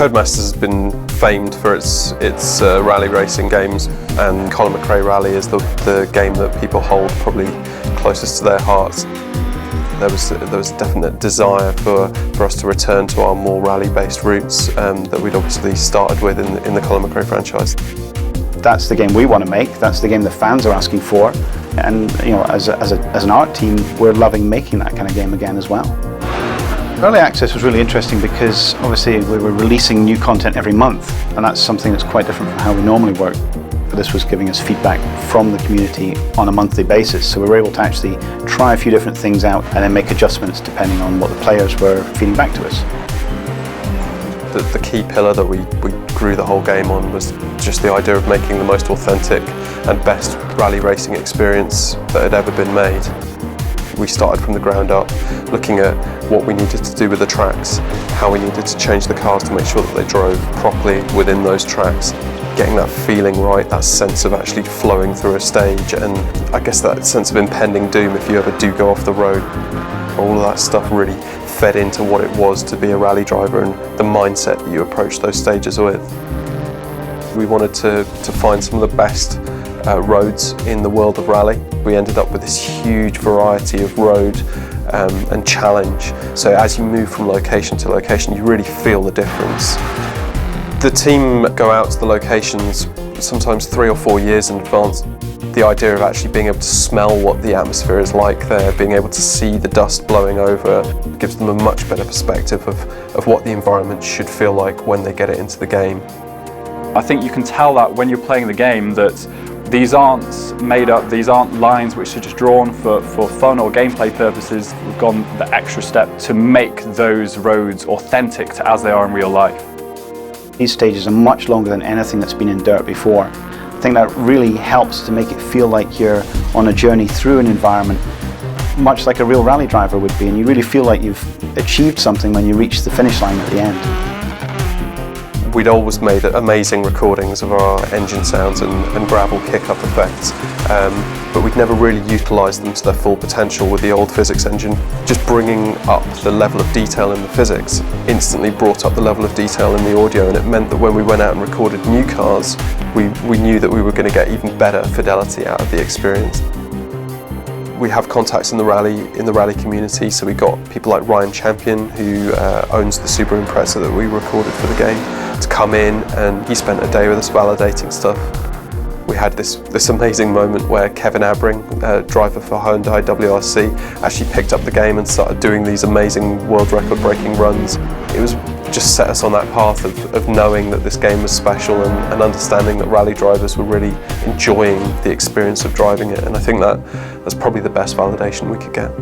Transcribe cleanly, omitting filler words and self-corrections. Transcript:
Codemasters has been famed for its rally racing games, and Colin McRae Rally is the game that people hold probably closest to their hearts. There was a definite desire for us to return to our more rally-based roots that we'd obviously started with in the Colin McRae franchise. That's the game we want to make, that's the game the fans are asking for, and as an art team we're loving making that kind of game again as well. Early access was really interesting because obviously we were releasing new content every month, and that's something that's quite different from how we normally work. But this was giving us feedback from the community on a monthly basis, so we were able to actually try a few different things out and then make adjustments depending on what the players were feeding back to us. The key pillar that we grew the whole game on was just the idea of making the most authentic and best rally racing experience that had ever been made. We started from the ground up, looking at what we needed to do with the tracks, how we needed to change the cars to make sure that they drove properly within those tracks, getting that feeling right, that sense of actually flowing through a stage, and I guess that sense of impending doom if you ever do go off the road. All of that stuff really fed into what it was to be a rally driver and the mindset that you approach those stages with. We wanted to find some of the best roads in the world of rally. We ended up with this huge variety of road and challenge. So as you move from location to location, you really feel the difference. The team go out to the locations sometimes 3 or 4 years in advance. The idea of actually being able to smell what the atmosphere is like there, being able to see the dust blowing over, gives them a much better perspective of what the environment should feel like when they get it into the game. I think you can tell that when you're playing the game that these aren't made up, these aren't lines which are just drawn for fun or gameplay purposes. We've gone the extra step to make those roads authentic to as they are in real life. These stages are much longer than anything that's been in DiRT before. I think that really helps to make it feel like you're on a journey through an environment, much like a real rally driver would be, and you really feel like you've achieved something when you reach the finish line at the end. We'd always made amazing recordings of our engine sounds and gravel kick-up effects, but we'd never really utilised them to their full potential with the old physics engine. Just bringing up the level of detail in the physics instantly brought up the level of detail in the audio, and it meant that when we went out and recorded new cars, we knew that we were going to get even better fidelity out of the experience. We have contacts in the rally community, so we got people like Ryan Champion, who owns the Super Impreza that we recorded for the game, to come in, and he spent a day with us validating stuff. We had this amazing moment where Kevin Abring, driver for Hyundai WRC, actually picked up the game and started doing these amazing world record breaking runs. It was just set us on that path of knowing that this game was special and understanding that rally drivers were really enjoying the experience of driving it, and I think that's probably the best validation we could get.